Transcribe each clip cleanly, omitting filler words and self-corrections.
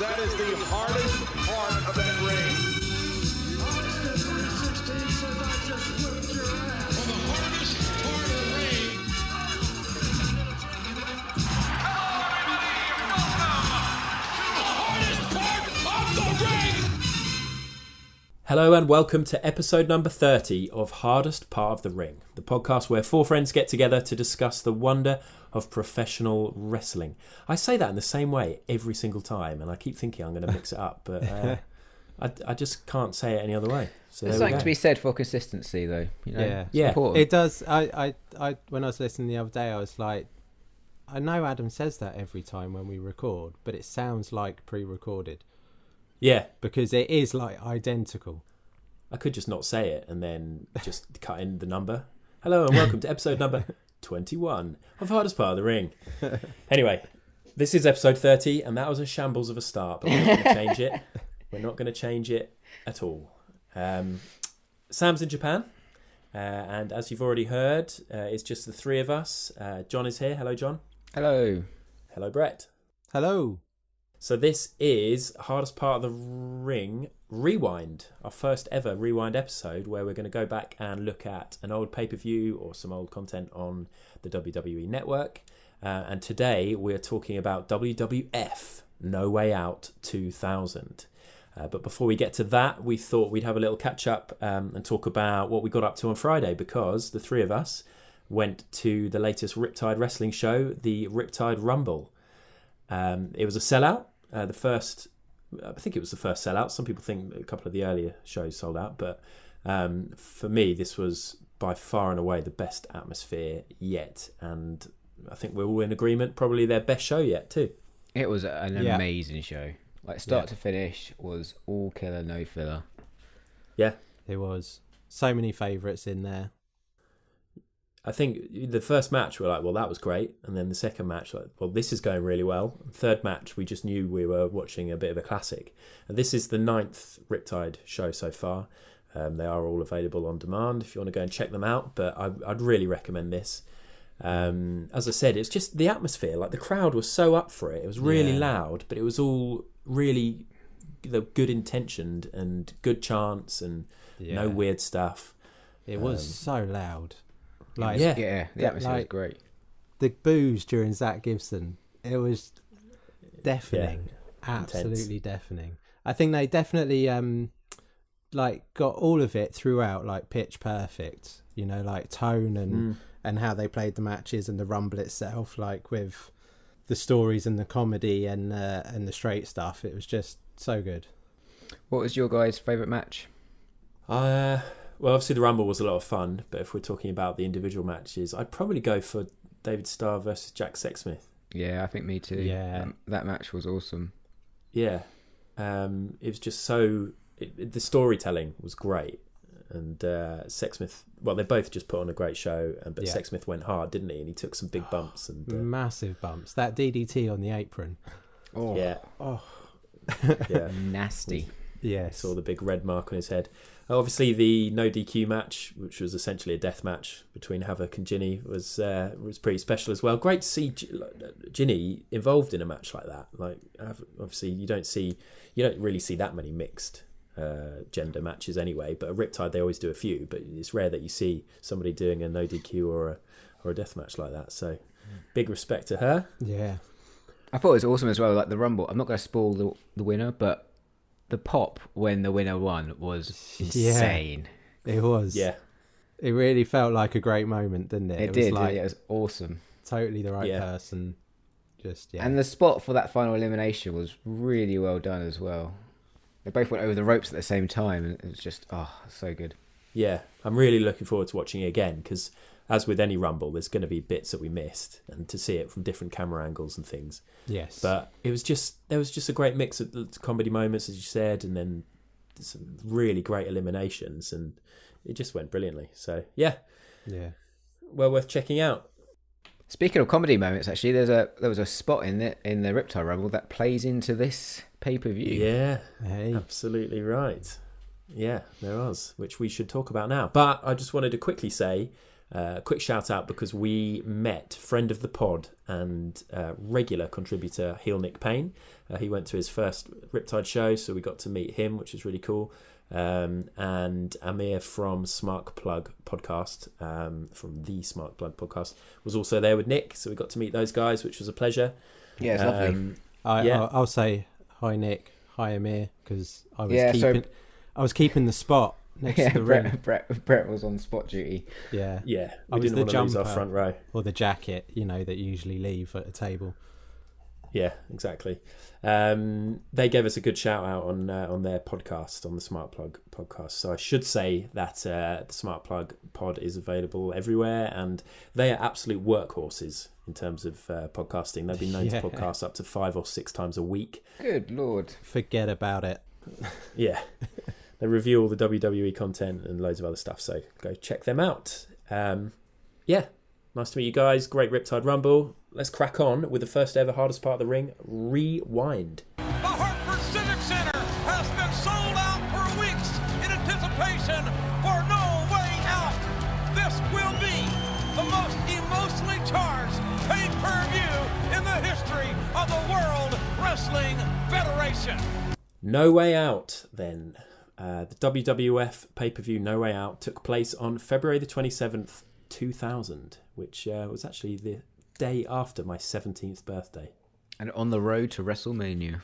That is the hardest part of that ring. For the hardest part of the ring. Hello and welcome to episode number 30 of Hardest Part of the Ring, the podcast where four friends get together to discuss the wonder of professional wrestling. I say that in the same way every single time, and I keep thinking I'm going to mix it up, but I just can't say it any other way. So There's something to be said for consistency, though. You know? Yeah. Important. It does. I when I was listening the other day, I was like, I know Adam says that every time when we record, but it sounds like pre-recorded. Yeah. Because it is like identical. I could just not say it and then just cut in the number. Hello and welcome to episode number 21 of Hardest Part of the Ring. Anyway, this is episode 30 and that was a shambles of a start, but we're not going to change it. We're not going to change it at all. Sam's in Japan, and as you've already heard, it's just the three of us. John is here. Hello, John. Hello. Hello, Brett. Hello. So this is Hardest Part of the Ring Rewind, our first ever Rewind episode where we're going to go back and look at an old pay-per-view or some old content on the WWE Network. And today we're talking about WWF No Way Out 2000. But before we get to that, we thought we'd have a little catch-up and talk about what we got up to on Friday, because the three of us went to the latest Riptide wrestling show, the Riptide Rumble. It was a sellout. I think it was the first sellout. Some people think a couple of the earlier shows sold out, but for me, this was by far and away the best atmosphere yet, and I think we're all in agreement, probably their best show yet too. It was an amazing show. Like start to finish was all killer, no filler. Yeah, it was. So many favourites in there. I think the first match we're like, well, that was great, and then the second match, like, well, this is going really well. Third match, we just knew we were watching a bit of a classic. And this is the 9th Riptide show so far. They are all available on demand if you want to go and check them out, but I'd really recommend this. As I said, it's just the atmosphere. Like the crowd was so up for it. It was really loud, but it was all really good intentioned and good chants and no weird stuff. It was so loud. Like the atmosphere was great. The boos during Zach Gibson, it was deafening, absolutely intense. Deafening. I think they definitely got all of it throughout, like pitch perfect. You know, like tone and how they played the matches and the Rumble itself, like with the stories and the comedy and the straight stuff. It was just so good. What was your guys' favourite match? Well, obviously the Rumble was a lot of fun, but if we're talking about the individual matches, I'd probably go for David Starr versus Jack Sexsmith. Yeah, I think me too. Yeah. That match was awesome. Yeah. It was just so... the storytelling was great. And Sexsmith... Well, they both just put on a great show, but Sexsmith went hard, didn't he? And he took some big bumps. And massive bumps. That DDT on the apron. Oh. Yeah. Oh. Yeah. Nasty. Yes. Saw the big red mark on his head. Obviously, the no DQ match, which was essentially a death match between Havoc and Ginny, was pretty special as well. Great to see Ginny involved in a match like that. Like, obviously, you don't really see that many mixed gender matches anyway. But at Riptide, they always do a few. But it's rare that you see somebody doing a no DQ or a death match like that. So, big respect to her. Yeah, I thought it was awesome as well. Like the Rumble, I'm not going to spoil the winner, but the pop when the winner won was insane. It was. Yeah. It really felt like a great moment, didn't it? It did. Was like it was awesome. Totally the right person. And the spot for that final elimination was really well done as well. They both went over the ropes at the same time, and it was just, so good. Yeah, I'm really looking forward to watching it again, because as with any Rumble, there's going to be bits that we missed, and to see it from different camera angles and things. Yes. But there was just a great mix of the comedy moments, as you said, and then some really great eliminations, and it just went brilliantly. So, yeah. Well worth checking out. Speaking of comedy moments, actually, there was a spot in the Riptide Rumble that plays into this pay-per-view. Yeah, hey. Absolutely right. Yeah, there was, which we should talk about now. But I just wanted to quickly say, quick shout out because we met friend of the pod and regular contributor Heel Nick Payne. He went to his first Riptide show, so we got to meet him, which was really cool. And Amir from Smart Plug podcast, from the Smart Plug podcast, was also there with Nick, so we got to meet those guys, which was a pleasure. Yeah, it's lovely. I'll say hi Nick, hi Amir, because I was keeping the spot next to the ring. Brett was on spot duty. Yeah. I We was didn't the want to lose our jumper front row. or the jacket, that you usually leave at a table. Yeah, exactly. They gave us a good shout out on their podcast, on the Smart Plug podcast. So I should say that the Smart Plug pod is available everywhere, and they are absolute workhorses in terms of podcasting. They've been known to podcast up to 5 or 6 times a week. Good Lord. Forget about it. Yeah. They review all the WWE content and loads of other stuff, so go check them out. Nice to meet you guys. Great Riptide Rumble. Let's crack on with the first ever hardest part of the ring, Rewind. The Hartford Civic Center has been sold out for weeks in anticipation for No Way Out. This will be the most emotionally charged pay-per-view in the history of the World Wrestling Federation. No Way Out, then. The WWF pay-per-view No Way Out took place on February the 27th, 2000, which was actually the day after my 17th birthday. And on the road to WrestleMania.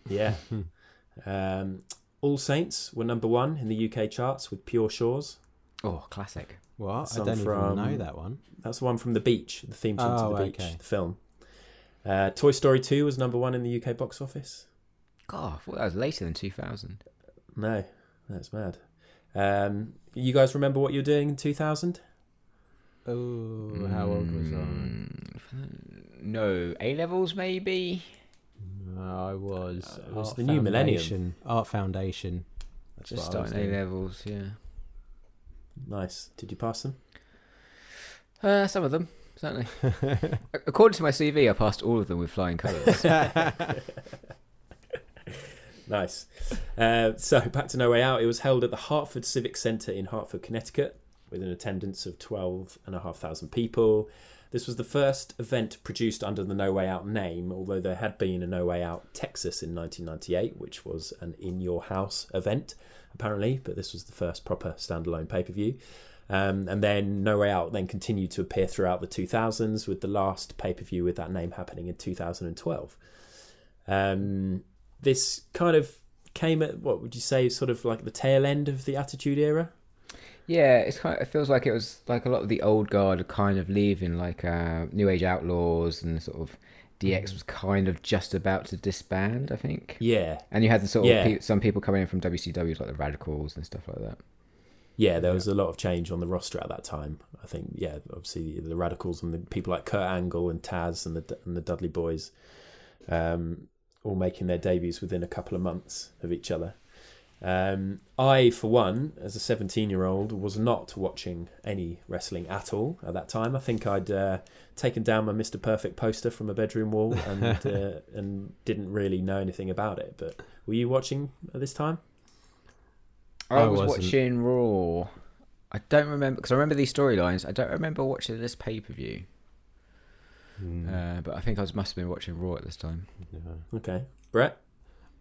Yeah. All Saints were number 1 in the UK charts with Pure Shores. Oh, classic. What? I don't even know that one. That's the one from The Beach, the theme tune to The Beach, okay. the film. Toy Story 2 was number 1 in the UK box office. God, I thought that was later than 2000. No, that's mad. You guys remember what you were doing in 2000? Oh, how old was I? No, A-levels maybe? No, I was. It was Art the new millennium. Foundation. Art Foundation. That's Just what I was starting doing. A-levels, yeah. Nice. Did you pass them? Some of them, certainly. According to my CV, I passed all of them with flying colours. Nice. So back to No Way Out. It was held at the Hartford Civic Centre in Hartford, Connecticut, with an attendance of 12,500 people. This was the first event produced under the No Way Out name, although there had been a No Way Out Texas in 1998, which was an in-your-house event, apparently, but this was the first proper standalone pay-per-view. And then No Way Out then continued to appear throughout the 2000s, with the last pay-per-view with that name happening in 2012. This kind of came at, what would you say, sort of like the tail end of the Attitude Era? Yeah, it feels like it was like a lot of the old guard are kind of leaving, like New Age Outlaws, and sort of DX was kind of just about to disband, I think. Yeah. And you had the sort of some people coming in from WCW, like the Radicals and stuff like that. Yeah, there was a lot of change on the roster at that time. I think, obviously the Radicals and the people like Kurt Angle and Taz and the Dudley Boys, all making their debuts within a couple of months of each other. I, for one, as a 17-year-old, was not watching any wrestling at all at that time. I think I'd taken down my Mr. Perfect poster from a bedroom wall and didn't really know anything about it. But were you watching at this time? I was watching Raw. I don't remember, because I remember these storylines. I don't remember watching this pay-per-view. But I think I must have been watching Raw at this time. Yeah. Okay. Brett?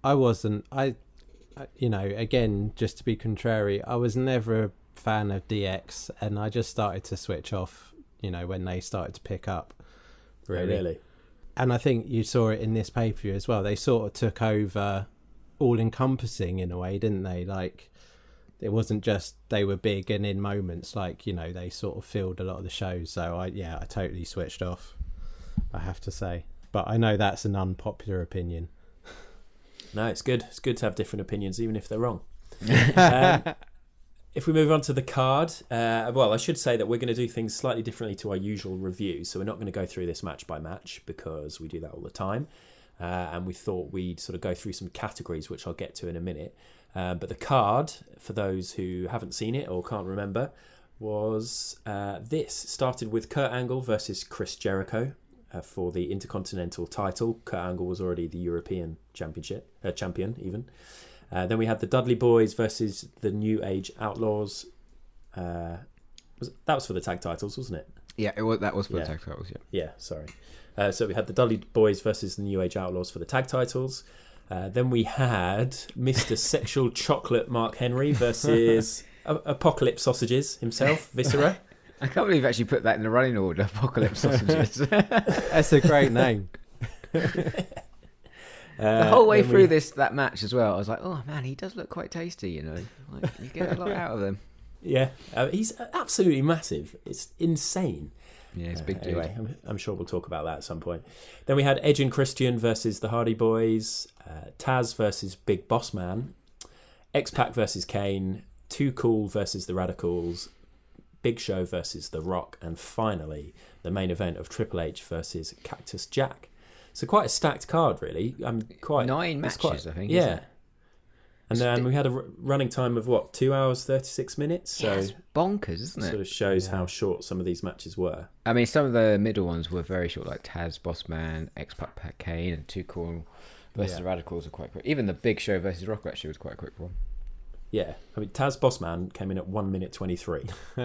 I wasn't. Again, just to be contrary, I was never a fan of DX, and I just started to switch off, when they started to pick up. Really? And I think you saw it in this pay-per-view as well. They sort of took over all-encompassing in a way, didn't they? Like, it wasn't just they were big and in moments, like, they sort of filled a lot of the shows. So I totally switched off, I have to say. But I know that's an unpopular opinion. No, it's good. It's good to have different opinions, even if they're wrong. If we move on to the card, I should say that we're going to do things slightly differently to our usual review. So we're not going to go through this match by match, because we do that all the time. And we thought we'd sort of go through some categories, which I'll get to in a minute. But the card, for those who haven't seen it or can't remember, was this. Started with Kurt Angle versus Chris Jericho for the Intercontinental title. Kurt Angle was already the European champion even. Then we had the Dudley Boys versus the New Age Outlaws. That was for the tag titles, wasn't it? Yeah, that was for the tag titles. Yeah, sorry. So we had the Dudley Boys versus the New Age Outlaws for the tag titles. Then we had Mr. Sexual Chocolate Mark Henry versus Apocalypse Sausages himself, Viscera. I can't believe you actually put that in the running order, Apocalypse Sausages. That's a great name. The whole way through that match as well, I was like, oh man, he does look quite tasty, you know. Like, you get a lot out of him. Yeah, he's absolutely massive. It's insane. Yeah, it's a big dude. Anyway, I'm sure we'll talk about that at some point. Then we had Edge and Christian versus the Hardy Boys, Taz versus Big Boss Man, X-Pac versus Kane, Too Cool versus the Radicals, Big Show versus The Rock, and finally the main event of Triple H versus Cactus Jack. So quite a stacked card, really. 9 matches, I think. Yeah. And then we had a running time of 2 hours 36 minutes. So it's bonkers, isn't it? Sort of shows how short some of these matches were. I mean, some of the middle ones were very short, like Taz, Bossman, X-Pac, Kane, and Too Cool versus the Radicals were quite quick. Even the Big Show versus Rock actually was quite a quick one. Yeah, I mean, Taz Bossman came in at 1 minute 23. So,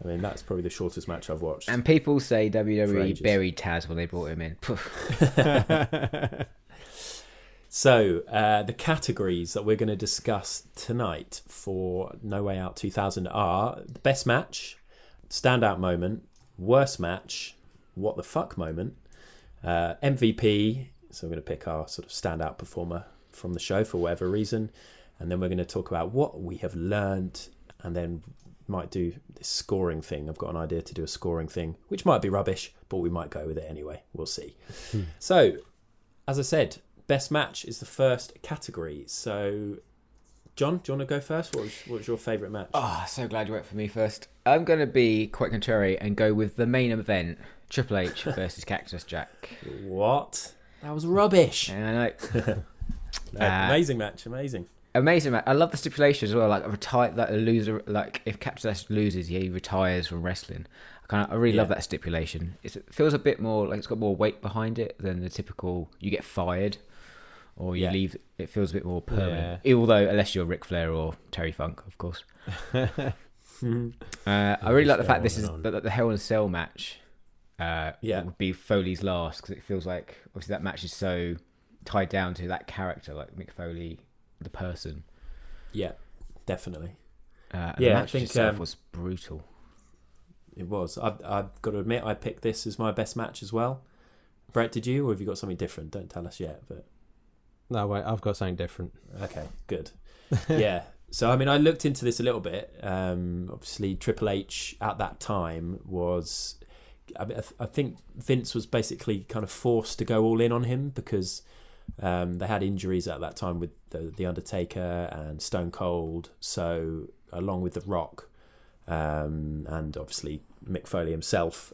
I mean, that's probably the shortest match I've watched. And people say WWE buried Taz when they brought him in. So, the categories that we're going to discuss tonight for No Way Out 2000 are the best match, standout moment, worst match, what the fuck moment, MVP. So we're going to pick our sort of standout performer from the show for whatever reason. And then we're going to talk about what we have learned, and then might do this scoring thing. I've got an idea to do a scoring thing, which might be rubbish, but we might go with it anyway. We'll see. So, as I said, best match is the first category. So, John, do you want to go first? What was your favourite match? Oh, so glad you went for me first. I'm going to be quite contrary and go with the main event, Triple H versus Cactus Jack. What? That was rubbish. I know. Amazing match, amazing. Amazing match. I love the stipulation as well. Like a loser, like if Cactus Jack loses, he retires from wrestling. I really love that stipulation. It feels a bit more like it's got more weight behind it than the typical you get fired or you leave. It feels a bit more permanent. Although unless you're Ric Flair or Terry Funk, of course. I really like the fact this is the Hell in a Cell match. Would be Foley's last because it feels like obviously that match is so tied down to that character, like Mick Foley, the person. Yeah, definitely. The match itself was brutal. It was. I've got to admit, I picked this as my best match as well. Brett, did you, or have you got something different? Don't tell us yet. But no, wait, I've got something different. Okay, good. Yeah. So, I mean, I looked into this a little bit. Obviously, Triple H at that time was... I think Vince was basically kind of forced to go all in on him because they had injuries at that time with the Undertaker and Stone Cold. So, along with The Rock... and obviously Mick Foley himself,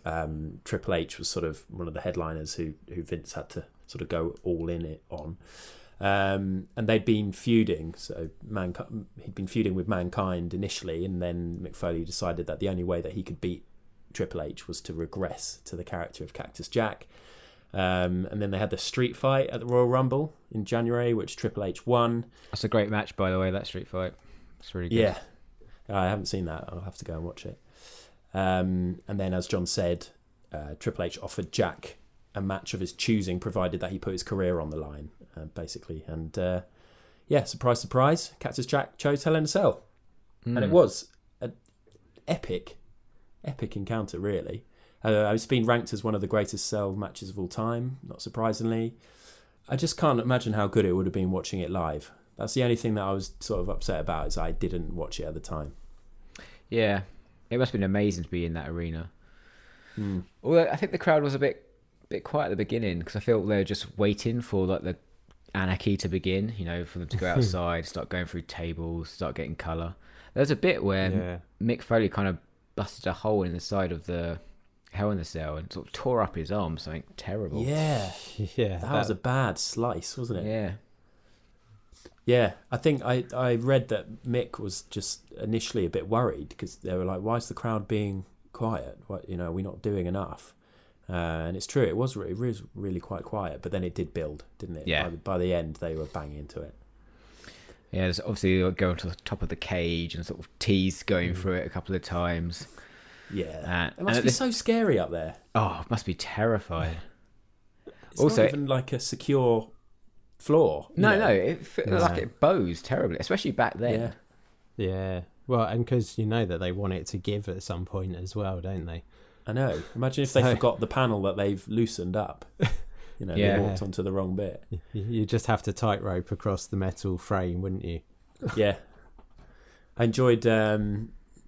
Triple H was sort of one of the headliners who Vince had to sort of go all in it on. And they'd been feuding, so he'd been feuding with Mankind initially, and then Mick Foley decided that the only way that he could beat Triple H was to regress to the character of Cactus Jack. And then they had the street fight at the Royal Rumble in January, which Triple H won. That's a great match, by the way, that street fight. It's really good. Yeah. I haven't seen that. I'll have to go and watch it. And then, as John said, Triple H offered Jack a match of his choosing, provided that he put his career on the line, basically. And surprise, surprise, Cactus Jack chose Hell in a Cell. And it was an epic encounter, really. It's been ranked as one of the greatest Cell matches of all time, not surprisingly. I just can't imagine how good it would have been watching it live. That's the only thing that I was sort of upset about, is I didn't watch it at the time. Yeah, it must have been amazing to be in that arena. Although I think the crowd was a bit quiet at the beginning because I feel they were just waiting for like the anarchy to begin. You know, for them to go outside, start going through tables, start getting colour. There was a bit where Mick Foley kind of busted a hole in the side of the Hell in the Cell and sort of tore up his arm. Something terrible. Yeah, that was a bad slice, wasn't it? Yeah. Yeah, I think I read that Mick was just initially a bit worried because they were like, "Why is the crowd being quiet? What, are we not doing enough?" And it's true, it was really quite quiet. But then it did build, didn't it? Yeah. By the end, they were banging into it. Yeah, there's obviously going to the top of the cage and sort of tease going through it a couple of times. Yeah, it must be so scary up there. Oh, it must be terrifying. It's also, not even like a secure floor. No, it feels like it bows terribly, especially back then. Yeah. Well, and because you know that they want it to give at some point as well, don't they? I know. Imagine if they forgot the panel that they've loosened up. They walked onto the wrong bit. You just have to tightrope across the metal frame, wouldn't you? Yeah. I enjoyed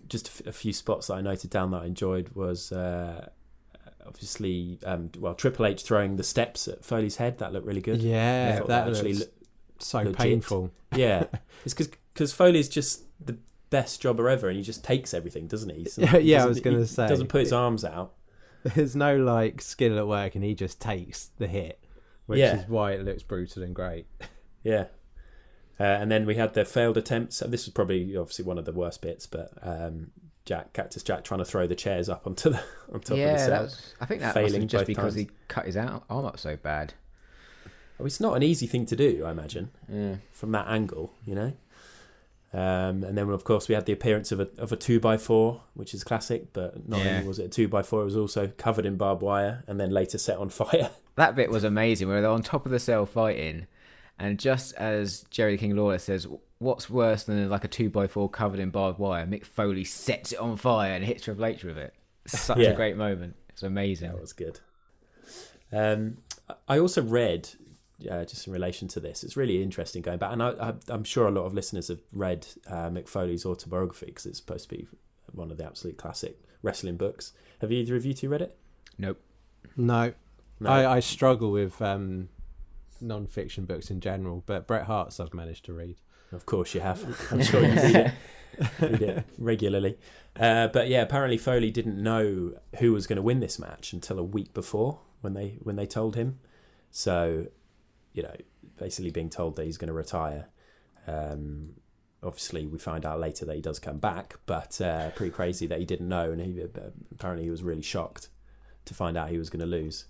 just a few spots that I noted down that I enjoyed was obviously, Triple H throwing the steps at Foley's head. That looked really good. Yeah, that actually so legit. Painful. Yeah. It's because Foley's just the best jobber ever, and he just takes everything, doesn't he? I was going to say. He doesn't put his arms out. There's no like skill at work, and he just takes the hit, which is why it looks brutal and great. Yeah. And then we had the failed attempts. This was probably obviously one of the worst bits, but Cactus Jack trying to throw the chairs up onto the on top of the cell. I think that was just because he cut his arm up so bad. Well, it's not an easy thing to do, I imagine, from that angle, And then, of course, we had the appearance of a 2x4, which is classic, but not only was it a 2x4, it was also covered in barbed wire and then later set on fire. That bit was amazing, where they're on top of the cell fighting, and just as Jerry the King Lawler says, what's worse than like a 2x4 covered in barbed wire, Mick Foley sets it on fire and hits Triple H with it. Such a great moment. It's amazing. That was good. I also read... just in relation to this, it's really interesting going back, and I'm sure a lot of listeners have read Mick Foley's autobiography because it's supposed to be one of the absolute classic wrestling books. Have either of you two read it? Nope. No. I struggle with non-fiction books in general, but Bret Hart's I've managed to read. Of course you have. I'm sure you read it regularly. But yeah, apparently Foley didn't know who was going to win this match until a week before when they told him. So, basically being told that he's going to retire. Obviously, we find out later that he does come back, but pretty crazy that he didn't know, and apparently he was really shocked to find out he was going to lose.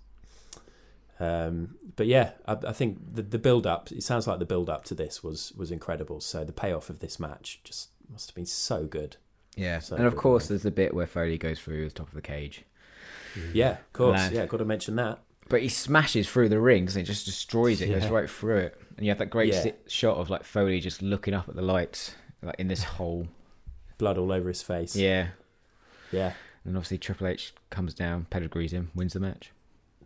But yeah, I think the build-up, it sounds like the build-up to this was incredible. So the payoff of this match just must have been so good. Yeah, and of course there's the bit where Foley goes through the top of the cage. Yeah, of course. Yeah, got to mention that. But he smashes through the rings and it just destroys it, goes right through it. And you have that great shot of like Foley just looking up at the lights, like in this hole. Blood all over his face. Yeah. Yeah. And obviously Triple H comes down, pedigrees him, wins the match.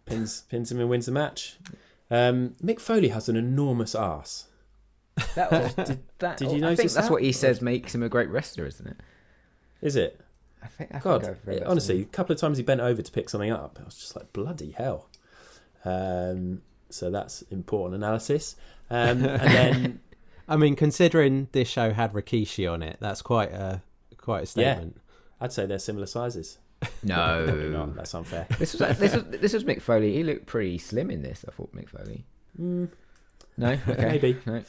Pins him and wins the match. Mick Foley has an enormous arse. Did you notice I think that's what he says makes him a great wrestler, isn't it? Is it? I think honestly, a couple of times he bent over to pick something up. I was just like, bloody hell. So that's important analysis. And then, I mean, considering this show had Rikishi on it, that's quite a statement. Yeah, I'd say they're similar sizes. No, probably not. That's unfair. This was Mick Foley. He looked pretty slim in this. I thought Mick Foley. No, okay, maybe. No.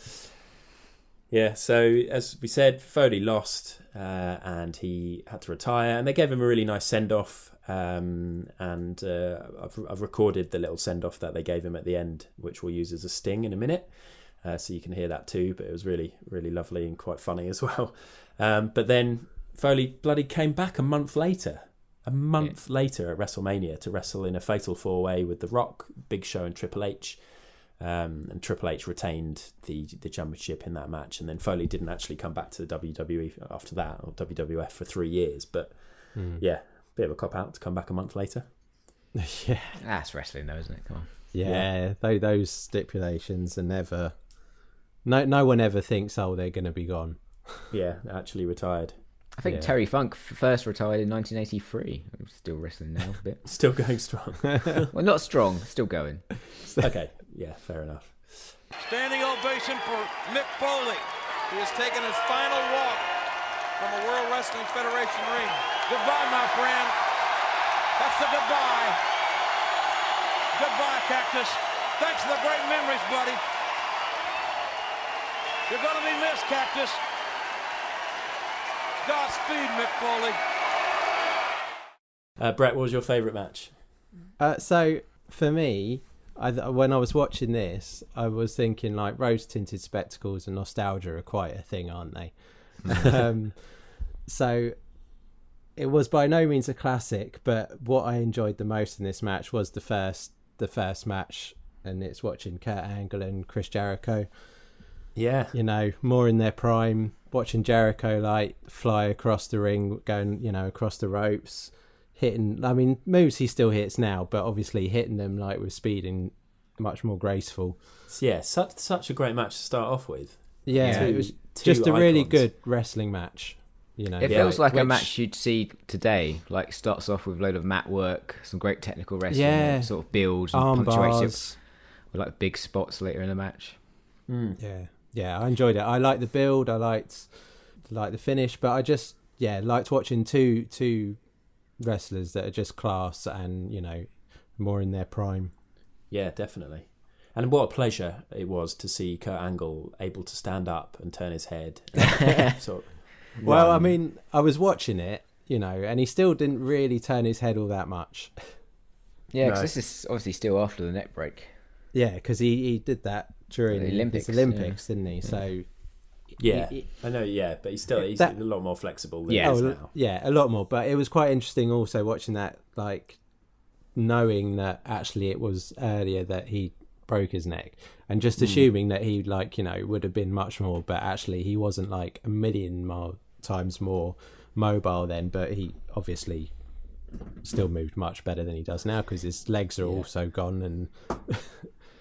Yeah. So as we said, Foley lost, and he had to retire. And they gave him a really nice send off. And I've recorded the little send off that they gave him at the end, which we'll use as a sting in a minute, so you can hear that too. But it was really, really lovely and quite funny as well. But then Foley bloody came back a month later at WrestleMania to wrestle in a fatal 4-way with The Rock, Big Show, and Triple H. And Triple H retained the championship in that match, and then Foley didn't actually come back to the WWE after that, or WWF, for 3 years. But yeah. Bit of a cop-out to come back a month later. Yeah. That's wrestling though, isn't it? Come on. Yeah. Those stipulations are never... No one ever thinks, they're going to be gone. Yeah, actually retired. I think Terry Funk first retired in 1983. I'm still wrestling now a bit. Still going strong. Well, not strong, still going. Okay, yeah, fair enough. Standing ovation for Mick Foley. He has taken his final walk from a World Wrestling Federation ring. Goodbye, my friend. That's the goodbye. Goodbye, Cactus. Thanks for the great memories, buddy. You're going to be missed, Cactus. Godspeed, Mick Foley. Brett, what was your favourite match? So, for me, when I was watching this, I was thinking like rose-tinted spectacles and nostalgia are quite a thing, aren't they? So it was by no means a classic, but what I enjoyed the most in this match was the first match, and it's watching Kurt Angle and Chris Jericho. Yeah, you know, more in their prime, watching Jericho like fly across the ring, going, you know, across the ropes, hitting, I mean, moves he still hits now, but obviously hitting them like with speed and much more graceful. Yeah, such a great match to start off with. Yeah, Two- it was two just a really icons. good wrestling match. You know, It Yeah, feels like a which- match you'd see today. Like starts off with a load of mat work, some great technical wrestling, Yeah. and sort of builds and arm punctuates bars. it with like big spots later in the match. Yeah, I enjoyed it. I liked the build. I liked the finish, but I just liked watching two wrestlers that are just class and, you know, more in their prime. Yeah, definitely. And what a pleasure it was to see Kurt Angle able to stand up and turn his head. And sort of Well, I run. mean, I was watching it, you know, and he still didn't really turn his head all that much. Yeah, because No. this is obviously still after the neck break. Yeah, because he did that during The Olympics, his Olympics, didn't he? So Yeah, he- I know. Yeah, but he's That- a lot more flexible than Yeah. he is oh, now. yeah, a lot more. But it was quite interesting also watching that, like knowing that actually it was earlier that he broke his neck, and just assuming that he, like, you know, would have been much more, but actually he wasn't like a million times more mobile then, but he obviously still moved much better than he does now because his legs are also gone and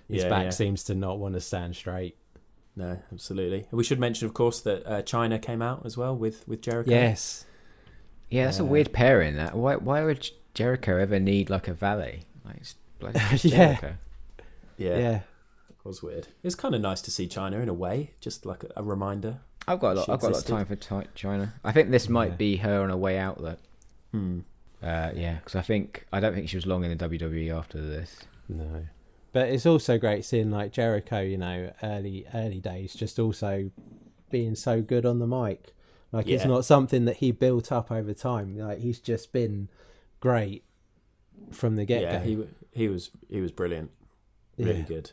his back seems to not want to stand straight. No, absolutely. We should mention, of course, that China came out as well with Jericho. Yes. Yeah, that's a weird pairing. That why would Jericho ever need like a valet? Like it's bloody Yeah. Jericho. Yeah, it was weird. It's kind of nice to see China in a way, just like a reminder. I've got a lot of time for China. I think this might be her on her way out though. Yeah, because I don't think she was long in the WWE after this. No. But it's also great seeing like Jericho, you know, early days, just also being so good on the mic. Like it's Yeah. not something that he built up over time. Like he's just been great from the get go. Yeah, he was brilliant, really Yeah. good.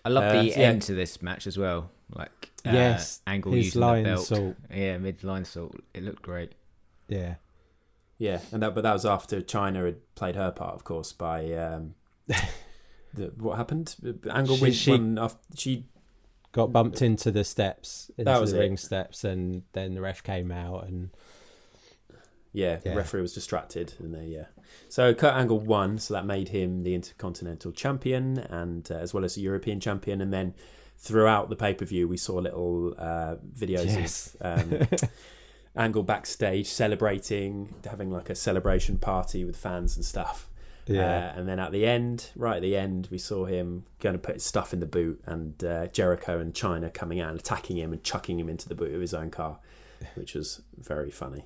I love the yeah. end to this match as well. Like Yes, Angle his using lion the belt. salt. Yeah, mid-line salt. It looked great. Yeah. Yeah, but that was after China had played her part, of course. By what happened? Angle she Got bumped into the steps, That into was the it. ring steps, and then the ref came out and the Yeah. referee was distracted, and so Kurt Angle won, so that made him the Intercontinental Champion and as well as the European Champion. And then throughout the pay-per-view, we saw little videos Yes. of Angle backstage celebrating, having like a celebration party with fans and stuff. Yeah. And then right at the end, we saw him going to put his stuff in the boot, and Jericho and China coming out and attacking him and chucking him into the boot of his own car, which was very funny.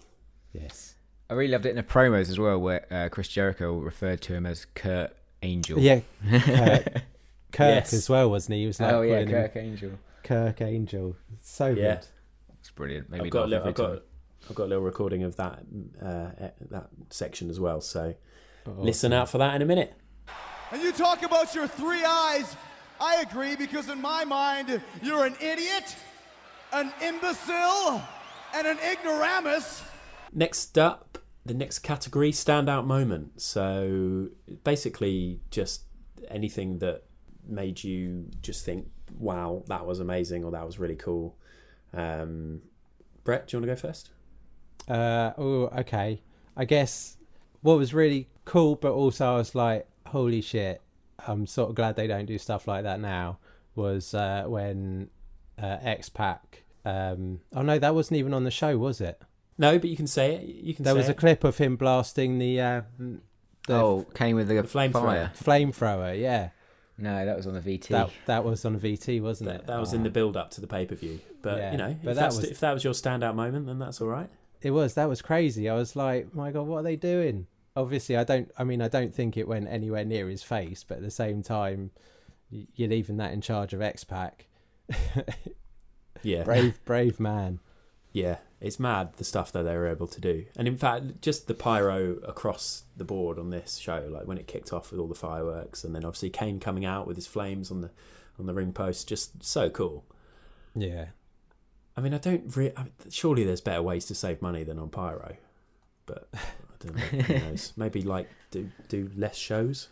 yes. I really loved it in the promos as well, where Chris Jericho referred to him as Kurt Angel. Yeah. Kirk Yes. as well, wasn't he? He was like, Oh yeah, calling him Kirk Angel. Kirk Angel. So Yeah. good. It's brilliant. Maybe I've got a little recording of that section as well. So listen out for that in a minute. And you talk about your three eyes. I agree, because in my mind, you're an idiot, an imbecile, and an ignoramus. Next up, the next category, standout moment. So basically, just anything that made you just think, "Wow, that was amazing," or "That was really cool." Brett, do you want to go first? Okay. I guess what was really cool, but also I was like, holy shit, I'm sort of glad they don't do stuff like that now, was when X-Pac... oh no, that wasn't even on the show, was it? No, but you can say it. You can. There say was a it. clip of him blasting the came with the flamethrower. flamethrower, yeah. No, that was on the VT. That was on VT, wasn't it? That was in the build-up to the pay-per-view. But Yeah, you know, but if that was your standout moment, then that's all right. That was crazy. I was like, my God, what are they doing? Obviously, I don't think it went anywhere near his face, but at the same time, you're leaving that in charge of X-Pac. Yeah, Brave man. yeah. It's mad the stuff that they were able to do. And in fact, just the pyro across the board on this show, like when it kicked off with all the fireworks, and then obviously Kane coming out with his flames on the ring post, just so cool. Yeah. I mean, surely there's better ways to save money than on pyro, but I don't know. Who knows? Maybe like do less shows.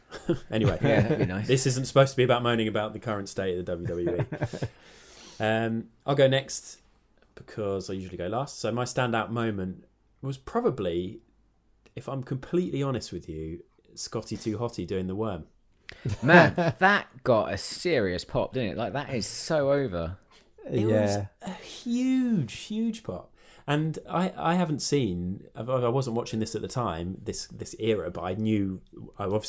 Anyway, Yeah, that'd be nice. This isn't supposed to be about moaning about the current state of the WWE. I'll go next because I usually go last. So my standout moment was probably, if I'm completely honest with you, Scotty 2 Hotty doing the worm. Man, that got a serious pop, didn't it? Like, that is so over. It was a huge pop. And I haven't seen, I wasn't watching this at the time, this era, but I knew of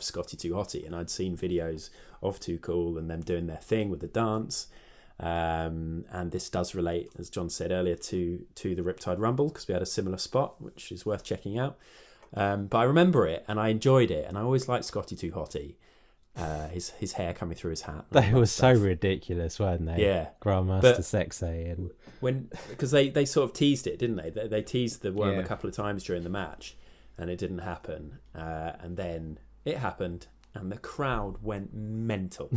Scotty 2 Hotty, and I'd seen videos of Too Cool and them doing their thing with the dance. And this does relate, as John said earlier, to the Riptide Rumble, because we had a similar spot, which is worth checking out. But I remember it, and I enjoyed it, and I always liked Scotty 2 Hotty. His hair coming through his hat. They were so ridiculous, weren't they? Yeah. Grandmaster Sexay and because they sort of teased it, didn't they? They teased the worm Yeah. a couple of times during the match, and it didn't happen. And then it happened, and the crowd went mental,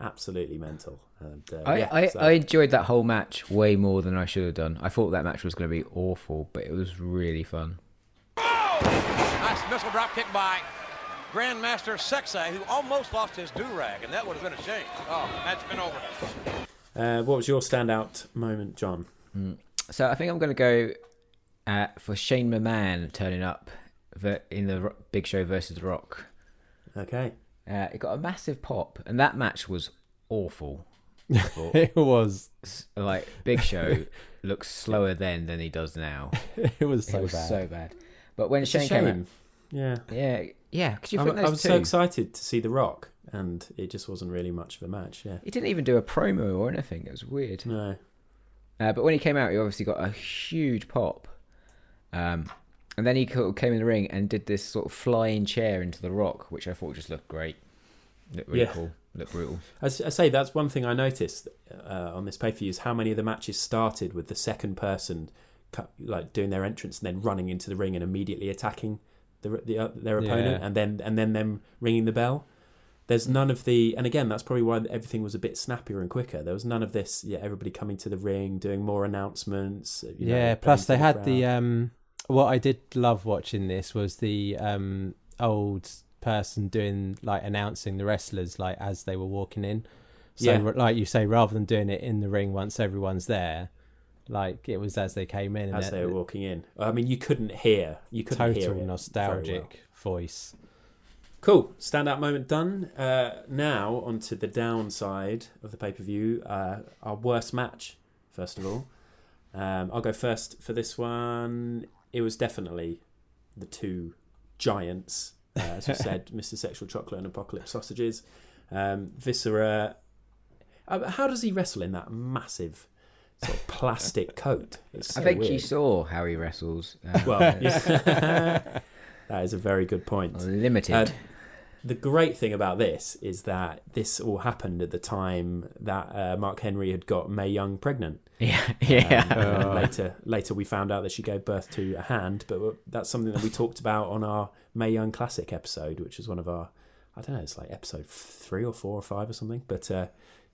absolutely mental. And I enjoyed that whole match way more than I should have done. I thought that match was going to be awful, but it was really fun. Nice missile drop kick by Grandmaster Sexay, who almost lost his do-rag, and that would have been a shame. Oh, match been over. What was your standout moment, John? So I think I'm going to go for Shane McMahon turning up in the Big Show versus The Rock. Okay. It got a massive pop, and that match was awful. it was Like, Big Show looks slower then than he does now. it was so It was bad. so bad. But when It's a Shane came shame. out, Yeah. because you I think those was two. so excited to see The Rock, and it just wasn't really much of a match. Yeah. He didn't even do a promo or anything. It was weird. No. But when he came out, he obviously got a huge pop. And then he came in the ring and did this sort of flying chair into The Rock, which I thought just looked great. Looked really cool. Looked brutal. As I say, that's one thing I noticed on this pay-per-view is how many of the matches started with the second person like doing their entrance and then running into the ring and immediately attacking their opponent, and then them ringing the bell. There's none of the, and again, that's probably why everything was a bit snappier and quicker. There was none of this. Yeah, everybody coming to the ring, doing more announcements. Plus they had the what I did love watching this was the old person doing like announcing the wrestlers like as they were walking in. So like you say, rather than doing it in the ring once everyone's there, like it was as they came in, as they were walking in. I mean, you couldn't hear. Total hear it nostalgic voice. Cool. Standout moment done. Now onto the downside of the pay-per-view. Our worst match, first of all. I'll go first for this one. It was definitely the two giants, as we said, Mr. Sexual Chocolate and Apocalypse Sausages. Viscera. How does he wrestle in that massive sort of plastic coat? It's so I think weird. you saw how he wrestles. Well, that is a very good point. Limited. The great thing about this is that this all happened at the time that Mark Henry had got Mae Young pregnant. Later we found out that she gave birth to a hand, but that's something that we talked about on our Mae Young Classic episode, which was one of our, I don't know, it's like episode 3 or 4 or 5 or something, but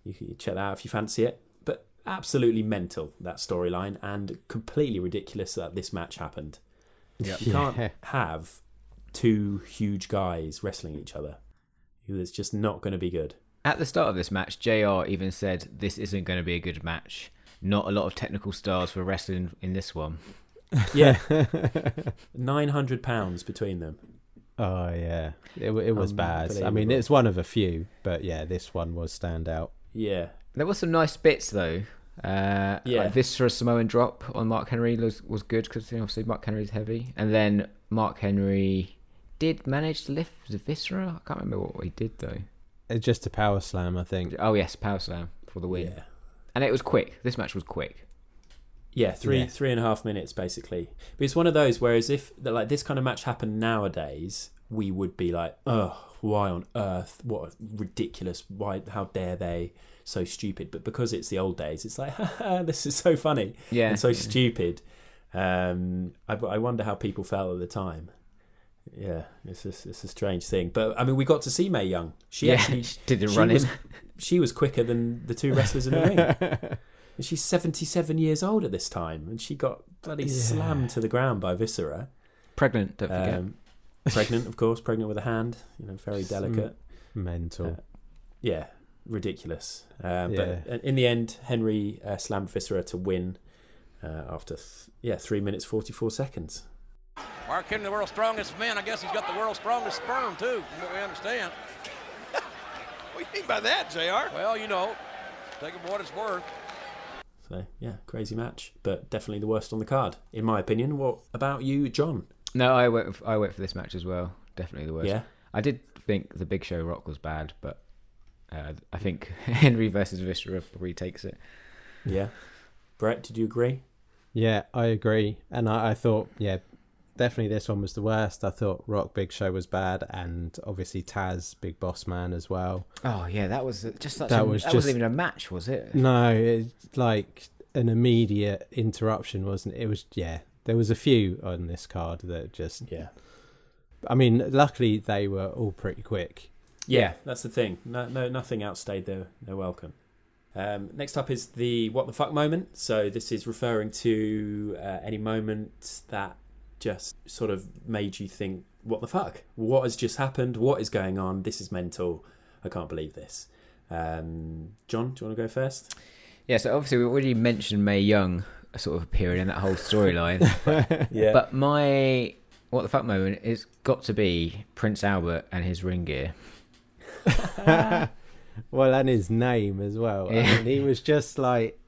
you can check that out if you fancy it. But absolutely mental, that storyline, and completely ridiculous that this match happened. Yep. You can't have two huge guys wrestling each other. It's just not going to be good. At the start of this match, JR even said, "This isn't going to be a good match. Not a lot of technical stars for wrestling in this one." Yeah. 900 pounds between them. Oh, yeah. It was bad. I mean, it's one of a few, but yeah, this one was standout. Yeah. There were some nice bits, though. Like Viscera Samoan drop on Mark Henry was good, because obviously Mark Henry's heavy. And then Mark Henry did manage to lift the Viscera. I can't remember what he did, though. It's just a power slam, I think. Oh, yes, power slam for the win. Yeah. And it was quick. This match was quick. Yeah, three and a half minutes, basically. But it's one of those, whereas if like this kind of match happened nowadays, we would be like, oh, why on earth, what ridiculous, why, how dare they, so stupid. But because it's the old days, it's like, haha, this is so funny and so stupid. I wonder how people felt at the time. Yeah, it's a strange thing. But I mean, we got to see Mae Young. She actually did the run-in. She was quicker than the two wrestlers in the ring. And she's 77 years old at this time, and she got bloody slammed to the ground by Viscera. Pregnant, don't forget. Pregnant, of course, pregnant with a hand. Very delicate. Mental. Yeah, ridiculous. But in the end, Henry slammed Viscera to win after 3 minutes 44 seconds. Mark Henry, the world's strongest man. I guess he's got the world's strongest sperm, too, from what we understand. What do you mean by that, JR? Well, take it for what it's worth. So, yeah, crazy match, but definitely the worst on the card, in my opinion. What about you, John? No, I went for this match as well. Definitely the worst. Yeah. I did think the Big Show Rock was bad, but I think Henry versus Viscera probably takes it. Yeah. Brett, did you agree? Yeah, I agree. And I thought, definitely this one was the worst. I thought Rock Big Show was bad, and obviously Taz Big Boss Man as well. Oh yeah, that was just such that wasn't even a match, was it? No, it's like an immediate interruption, wasn't it? It was, there was a few on this card that just I mean, luckily they were all pretty quick. Yeah, that's the thing. No, nothing outstayed their welcome. Next up is the what the fuck moment. So this is referring to any moment that just sort of made you think, what the fuck? What has just happened? What is going on? This is mental. I can't believe this. John, do you want to go first? Yeah, so obviously we already mentioned Mae Young sort of appearing in that whole storyline. But my what the fuck moment is got to be Prince Albert and his ring gear. Well, and his name as well. Yeah. I mean, he was just like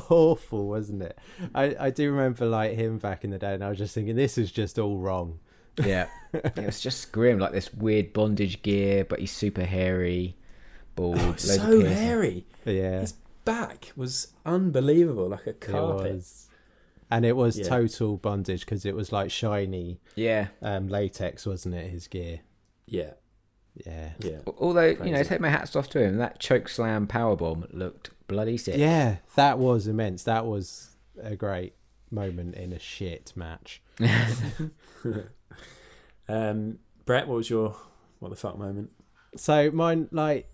awful, wasn't it? I do remember like him back in the day, and I was just thinking, this is just all wrong. Yeah, it was just grim, like this weird bondage gear, but he's super hairy, bald, so hairy. Yeah, his back was unbelievable, like a carpet. And it was total bondage because it was like shiny, latex, wasn't it? His gear. Yeah. Although crazy. Take my hats off to him. That choke slam powerbomb looked bloody sick. Yeah, that was immense. That was a great moment in a shit match. Brett, what was your what the fuck moment? So mine, like,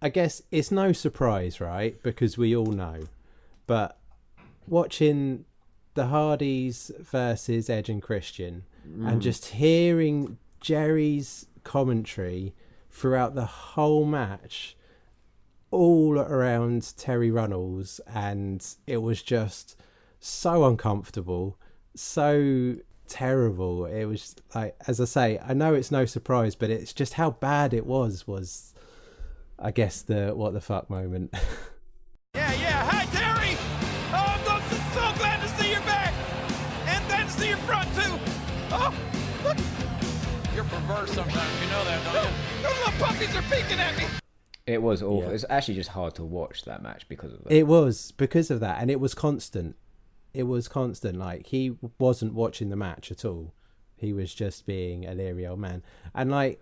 I guess it's no surprise, right? Because we all know. But watching the Hardys versus Edge and Christian and just hearing Jerry's commentary throughout the whole match all around Terry Runnels, and it was just so uncomfortable, so terrible. It was like, as I say, I know it's no surprise, but it's just how bad it was I guess the what the fuck moment. Yeah. Hi, Terry. Oh, I'm so glad to see your back, and then to see your front too. Oh, look. You're perverse sometimes, you know that, don't you? Those little puppies are peeking at me. It was awful. It's actually just hard to watch that match because of that. It was because of that, and it was constant. Like, he wasn't watching the match at all. He was just being a leery old man. And like,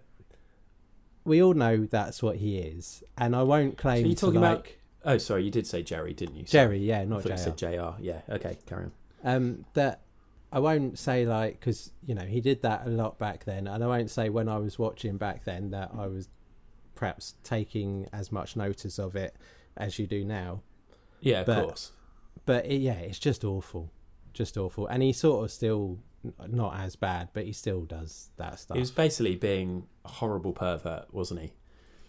we all know that's what he is. And I won't claim so you're talking like... about... Oh, sorry, you did say Jerry, didn't you? Jerry, yeah, not I thought JR. you said JR. Yeah, okay, carry on. That I won't say like, because he did that a lot back then, and I won't say when I was watching back then that I was perhaps taking as much notice of it as you do now. Yeah, of course. But it's just awful, and he's sort of still not as bad, but he still does that stuff. He was basically being a horrible pervert, wasn't he?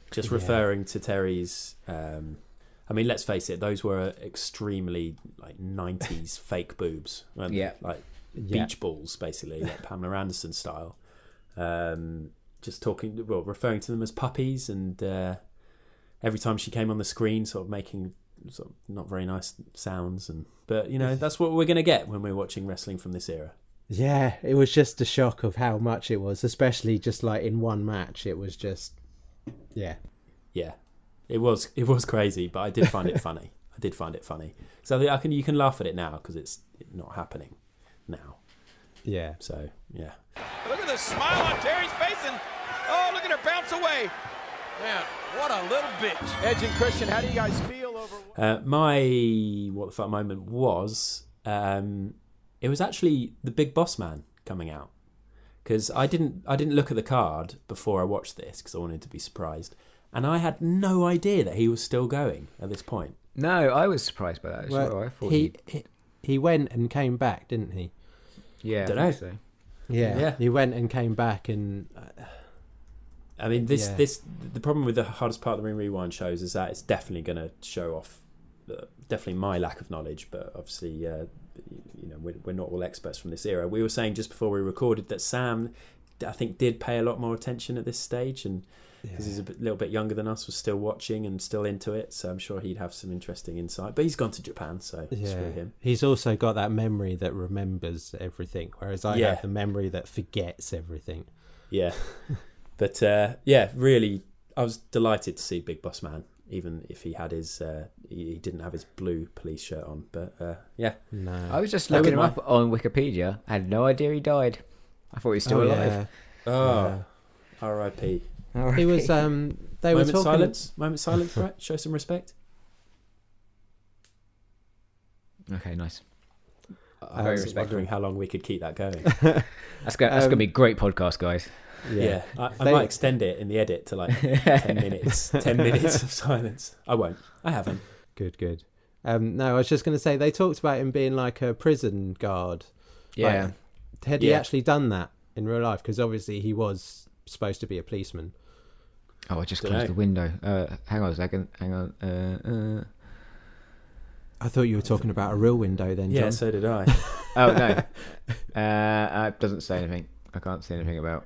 Just referring to Terry's. I mean, let's face it; those were extremely like 90s fake boobs, weren't they? Like beach balls, basically, like Pamela Anderson style. Just referring to them as puppies, and every time she came on the screen, sort of making sort of not very nice sounds. But that's what we're going to get when we're watching wrestling from this era. Yeah, it was just a shock of how much it was, especially just like in one match. It was just, yeah. It was crazy, but I did find it funny. So you can laugh at it now because it's not happening now. Yeah. So yeah. Look at the smile on Terry's face, and oh, look at her bounce away. Man, what a little bitch. Edge and Christian, how do you guys feel over? My what the fuck moment was it was actually the Big Boss Man coming out, because I didn't look at the card before I watched this because I wanted to be surprised, and I had no idea that he was still going at this point. No, I was surprised by that as well. I thought he went and came back, didn't he? Yeah, Don't I know. think so. Yeah, he went and came back, and I mean, the problem with the hardest part of the Ring Rewind shows is that it's definitely going to show off, definitely my lack of knowledge. But obviously, we're not all experts from this era. We were saying just before we recorded that Sam, I think, did pay a lot more attention at this stage, and because he's little bit younger than us, was still watching and still into it. So I'm sure he'd have some interesting insight. But he's gone to Japan, so screw him. He's also got that memory that remembers everything, whereas I have the memory that forgets everything. Yeah. But really, I was delighted to see Big Boss Man, even if he had his he didn't have his blue police shirt on. But No, I was just looking him up on Wikipedia. I had no idea he died. I thought he was still alive. R.I.P. He was. They were talking. Moment silence, right? Show some respect. Okay, nice. I was wondering how long we could keep that going. That's gonna be a great podcast, guys. Yeah, I might extend it in the edit to like 10 minutes. 10 minutes of silence. I won't. I haven't. Good. No, I was just going to say, they talked about him being like a prison guard. Yeah. Like, had he actually done that in real life? Because obviously he was supposed to be a policeman. Oh, I just closed the window. Hang on a second. Hang on. I thought you were talking about a real window then, John. Yeah, so did I. Oh, no. It doesn't say anything. I can't see anything about...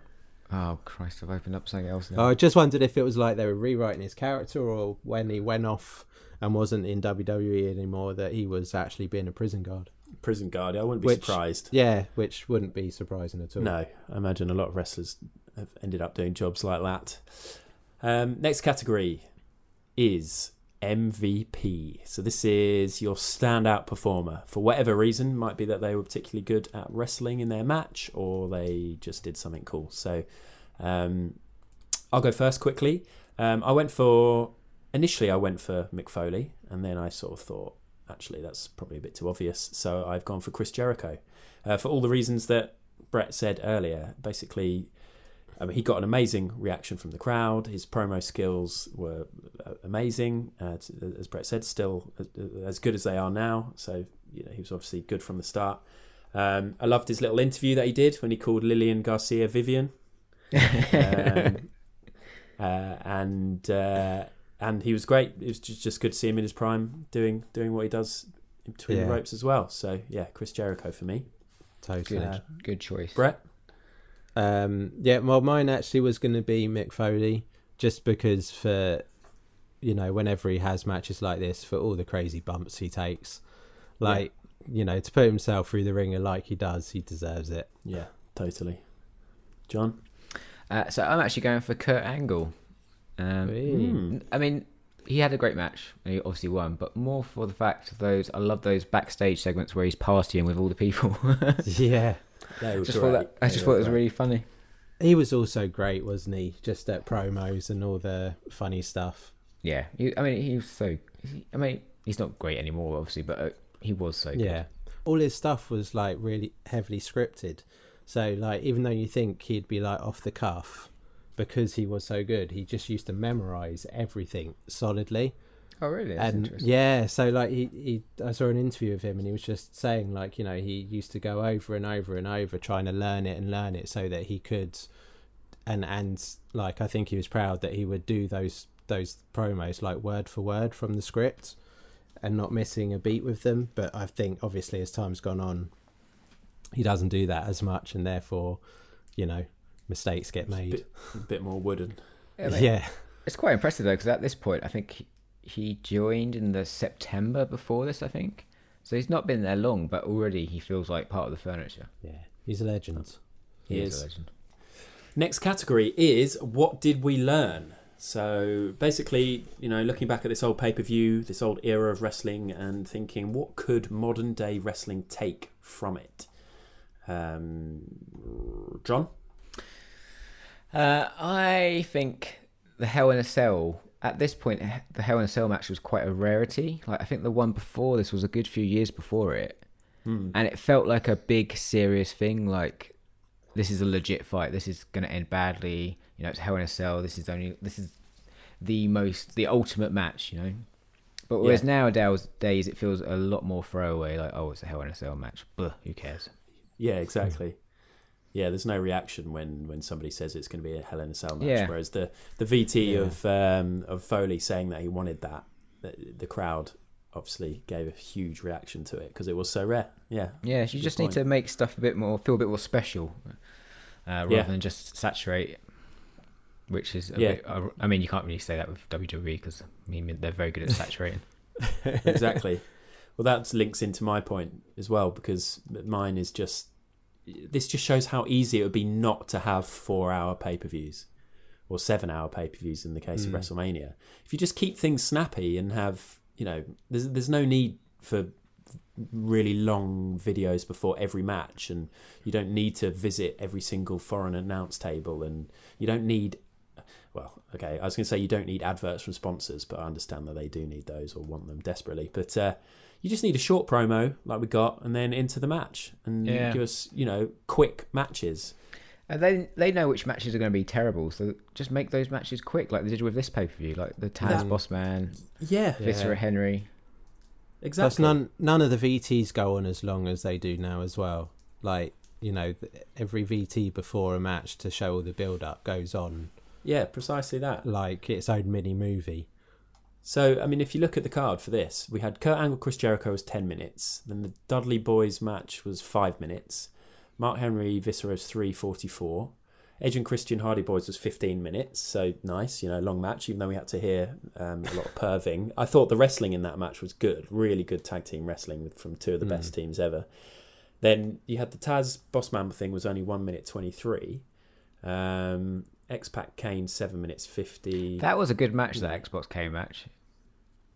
Oh, Christ, I've opened up something else now. Oh, I just wondered if it was like they were rewriting his character, or when he went off and wasn't in WWE anymore, that he was actually being a prison guard. Prison guard, I wouldn't be surprised. Yeah, which wouldn't be surprising at all. No, I imagine a lot of wrestlers have ended up doing jobs like that. Next category is MVP. So this is your standout performer. For whatever reason, might be that they were particularly good at wrestling in their match, or they just did something cool. So I'll go first quickly. Initially I went for Mick Foley, and then I sort of thought, actually, that's probably a bit too obvious. So I've gone for Chris Jericho. For all the reasons that Brett said earlier. Basically, I mean, he got an amazing reaction from the crowd. His promo skills were amazing. As Brett said, still as good as they are now. So, he was obviously good from the start. I loved his little interview that he did when he called Lillian Garcia Vivian. And he was great. It was just good to see him in his prime doing what he does in between the ropes as well. So, Chris Jericho for me. Totally. Good choice. Brett? Well, mine actually was going to be Mick Foley, just because for, whenever he has matches like this, for all the crazy bumps he takes, to put himself through the ringer like he does, he deserves it. Yeah, totally. John? So I'm actually going for Kurt Angle. I mean, he had a great match and he obviously won, but more for the fact of I love those backstage segments where he's partying with all the people. Yeah. I just thought it was really funny. He was also great, wasn't he? Just at promos and all the funny stuff. Yeah, he's not great anymore, obviously, but he was so good. Yeah, all his stuff was like really heavily scripted. So like, even though you think he'd be like off the cuff, because he was so good, he just used to memorize everything solidly. Oh, really? That's interesting. Yeah, so like I saw an interview of him, and he was just saying like, he used to go over and over and over trying to learn it so that he could, and like, I think he was proud that he would do those promos like word for word from the script and not missing a beat with them. But I think obviously as time's gone on, he doesn't do that as much, and therefore, mistakes get made. A bit more wooden. Yeah. It's quite impressive though, because at this point, I think he joined in the September before this, I think. So he's not been there long, but already he feels like part of the furniture. Yeah, he's a legend. He is a legend. Next category is what did we learn? So basically, looking back at this old pay-per-view, this old era of wrestling, and thinking, what could modern day wrestling take from it? John? I think the Hell in a Cell, at this point, the Hell in a Cell match was quite a rarity. Like, I think the one before this was a good few years before it. And it felt like a big, serious thing. Like, this is a legit fight. This is going to end badly. You know, it's Hell in a Cell. This is the ultimate match, you know. But whereas nowadays it feels a lot more throwaway. Like, oh, it's a Hell in a Cell match. Blah, who cares? Yeah, exactly. Yeah, there's no reaction when somebody says it's going to be a Hell in a Cell match. Yeah. Whereas the VT of Foley saying that he wanted that, the crowd obviously gave a huge reaction to it because it was so rare. Yeah. Yeah, you just need to make stuff feel a bit more special, rather than just saturate. Which is a bit. I mean, you can't really say that with WWE because they're very good at saturating. Exactly. Well, that links into my point as well because mine is just. This just shows how easy it would be not to have 4-hour pay-per-views or 7-hour pay-per-views in the case of WrestleMania. If you just keep things snappy and have, you know, there's no need for really long videos before every match, and you don't need to visit every single foreign announce table, and you don't need. Well, okay, I was going to say you don't need adverts from sponsors, but I understand that they do need those or want them desperately. But you just need a short promo like we got, and then into the match, and give us, you know, quick matches. And they know which matches are going to be terrible, so just make those matches quick, like they did with this pay-per-view, like the Taz Bossman, Viscera Henry. Plus, Exactly. none of the VTs go on as long as they do now as well. Like, you know, every VT before a match to show all the build-up goes on. Yeah, precisely that. Like its own mini movie. So, I mean, if you look at the card for this, we had Kurt Angle, Chris Jericho was 10 minutes. Then the Dudley Boys match was 5 minutes. Mark Henry, Viscera was 3:44. Edge and Christian Hardy Boys was 15 minutes. So nice, you know, long match, even though we had to hear a lot of perving. I thought the wrestling in that match was good. Really good tag team wrestling from two of the best teams ever. Then you had the Taz Bossman thing was only 1 minute 23. X-Pac Kane 7 minutes 50. That was a good match, that Xbox Kane match.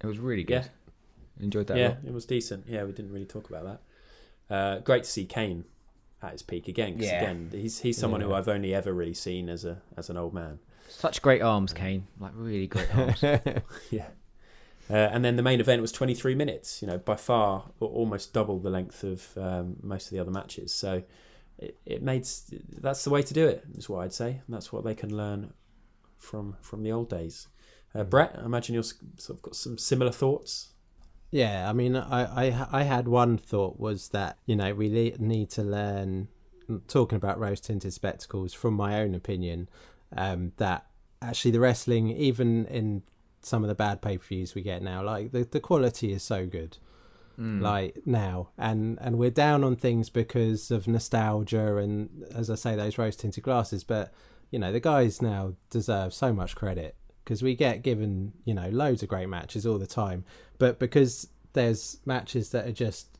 It was really good. Yeah. Enjoyed that. Yeah, it was decent. Yeah, we didn't really talk about that. Great to see Kane at his peak again. Because again, he's someone who I've only ever really seen as an old man. Such great arms, Kane. Like really great arms. Yeah. And then the main event was 23 minutes. You know, by far almost double the length of most of the other matches. So it made that's the way to do it. Is what I'd say. And that's what they can learn from the old days. Brett, I imagine you've sort of got some similar thoughts. Yeah, I mean, I had one thought was that, you know, we need to learn, talking about rose-tinted spectacles, from my own opinion, that actually the wrestling, even in some of the bad pay-per-views we get now, like the quality is so good, like now, and we're down on things because of nostalgia and, as I say, those rose-tinted glasses, but, you know, the guys now deserve so much credit. Because we get given, you know, loads of great matches all the time. But because there's matches that are just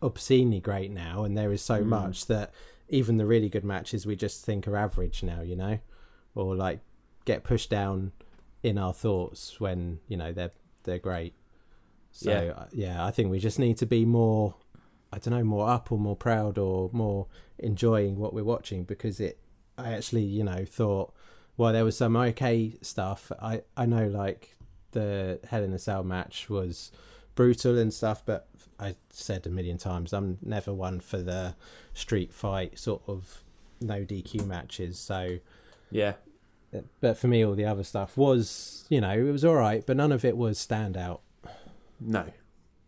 obscenely great now, and there is so much that even the really good matches we just think are average now, you know? Or, like, get pushed down in our thoughts when, you know, they're great. So, yeah, I think we just need to be more, I don't know, more up or more proud or more enjoying what we're watching. Because I actually, you know, thought... Well, there was some okay stuff. I know, like, the Hell in a Cell match was brutal and stuff, but I said a million times, I'm never one for the street fight sort of no DQ matches. So, yeah. But for me, all the other stuff was, you know, it was all right, but none of it was standout.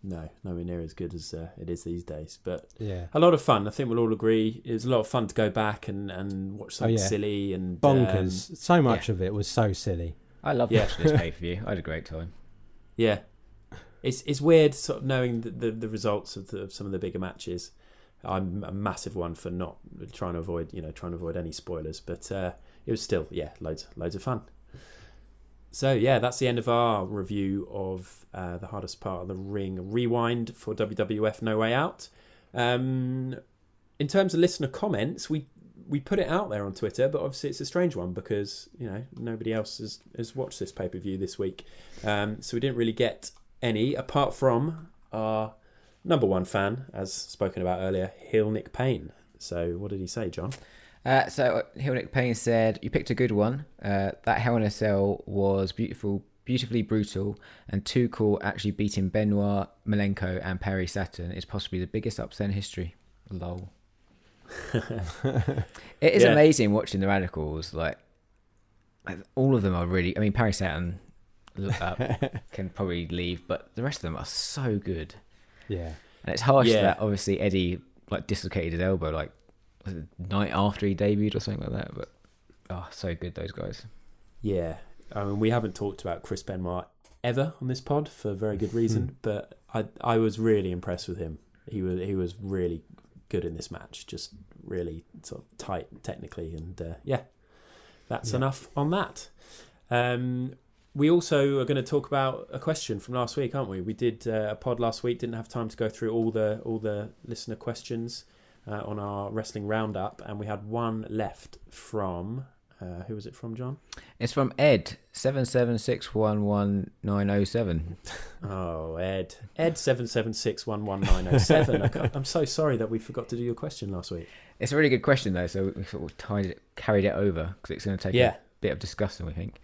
No, nowhere near as good as it is these days. But yeah, a lot of fun. I think we'll all agree. It was a lot of fun to go back and watch something silly and bonkers. So much of it was so silly. I love watching this pay-per-view. I had a great time. Yeah, it's weird sort of knowing the results of some of the bigger matches. I'm a massive one for not trying to avoid any spoilers, but it was still loads of fun. So, that's the end of our review of the hardest part of the ring rewind for WWF No Way Out. In terms of listener comments, we put it out there on Twitter, but obviously it's a strange one because, you know, nobody else has watched this pay-per-view this week. So we didn't really get any, apart from our number one fan, as spoken about earlier, Heel Nick Payne. So what did he say, John? So Hill Nick Payne said, "You picked a good one. That Hell in a Cell was beautifully brutal, and too cool. Actually beating Benoit, Malenko, and Perry Saturn is possibly the biggest upset in history." Lol. It is amazing watching the Radicals. Like all of them are really. I mean, Perry Saturn can probably leave, but the rest of them are so good. Yeah, and it's harsh that obviously Eddie like dislocated his elbow like the night after he debuted or something like that. But so good, those guys. Yeah, I mean, we haven't talked about Chris Benoit ever on this pod for very good reason, but I was really impressed with him. He was really good in this match, just really sort of tight technically, and that's enough on that. We also are going to talk about a question from last week, aren't we? We did a pod last week, didn't have time to go through all the listener questions on our wrestling roundup, and we had one left from who was it from, John? It's from Ed 776119907. Oh, Ed 776119907. I'm so sorry that we forgot to do your question last week. It's a really good question though, so we sort of carried it over because it's going to take a bit of discussing, we think.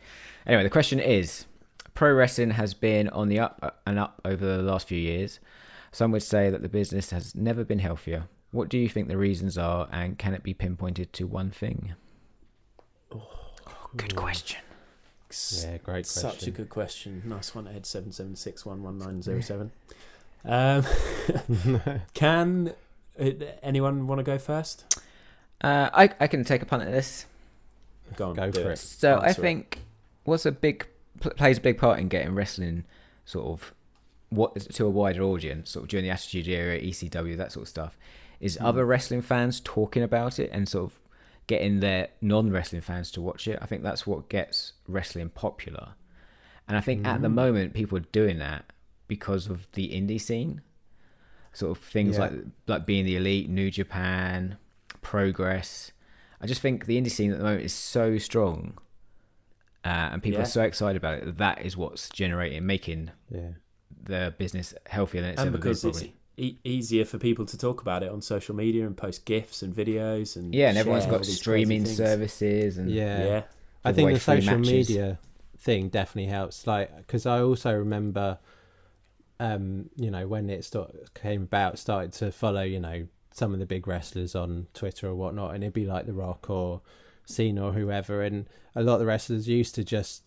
Anyway, the question is: pro wrestling has been on the up and up over the last few years. Some would say that the business has never been healthier. What do you think the reasons are, and can it be pinpointed to one thing? Good question. Yeah, great question. Such a good question. Nice one, Ed 776119907. Can anyone want to go first? I can take a punt at this. Go for it. So I think plays a big part in getting wrestling sort of to a wider audience, sort of during the Attitude Era, ECW, that sort of stuff, is other wrestling fans talking about it and sort of getting their non-wrestling fans to watch it. I think that's what gets wrestling popular. And I think at the moment people are doing that because of the indie scene. Sort of things like Being the Elite, New Japan, Progress. I just think the indie scene at the moment is so strong, and people are so excited about it. That is what's making the business healthier than it's ever been. Because it's easier for people to talk about it on social media and post GIFs and videos and and everyone's got streaming services and I think the social media thing definitely helps. Like, because I also remember, when it came about, started to follow, some of the big wrestlers on Twitter or whatnot, and it'd be like The Rock or Cena or whoever, and a lot of the wrestlers used to just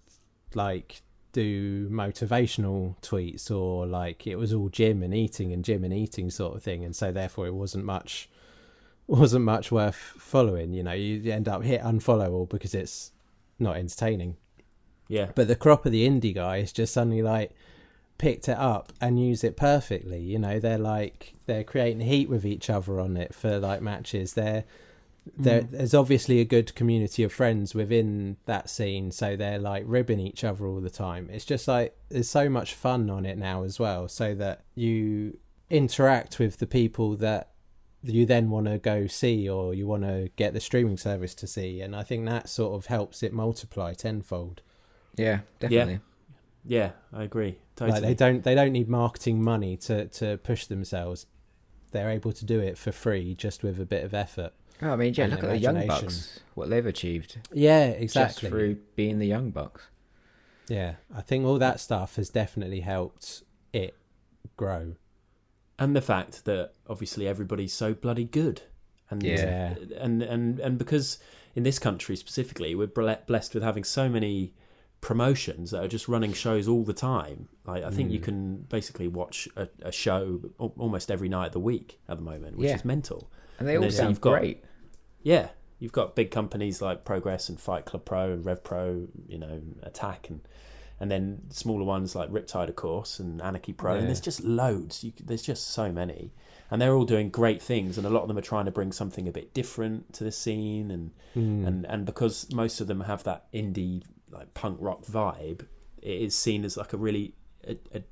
like do motivational tweets, or like it was all gym and eating sort of thing, and so therefore it wasn't much worth following. You end up hit unfollow all because it's not entertaining. But the crop of the indie guys just suddenly like picked it up and use it perfectly. They're creating heat with each other on it for like matches. There's obviously a good community of friends within that scene, so they're like ribbing each other all the time. It's just like there's so much fun on it now as well, so that you interact with the people that you then want to go see, or you want to get the streaming service to see, and I think that sort of helps it multiply tenfold. Yeah, definitely. Yeah, I agree. Totally. Like they don't need marketing money to push themselves. They're able to do it for free just with a bit of effort. Oh, I mean, look at the Young Bucks, what they've achieved. Yeah, exactly. Just through being the Young Bucks. Yeah, I think all that stuff has definitely helped it grow. And the fact that obviously everybody's so bloody good. And and because in this country specifically, we're blessed with having so many promotions that are just running shows all the time. Like, I think you can basically watch a show almost every night of the week at the moment, which is mental. And they all sound great. Yeah, you've got big companies like Progress and Fight Club Pro and Rev Pro, Attack, and then smaller ones like Riptide, of course, and Anarchy Pro. And there's just loads. There's just so many, and they're all doing great things. And a lot of them are trying to bring something a bit different to the scene, and because most of them have that indie like punk rock vibe, it is seen as like a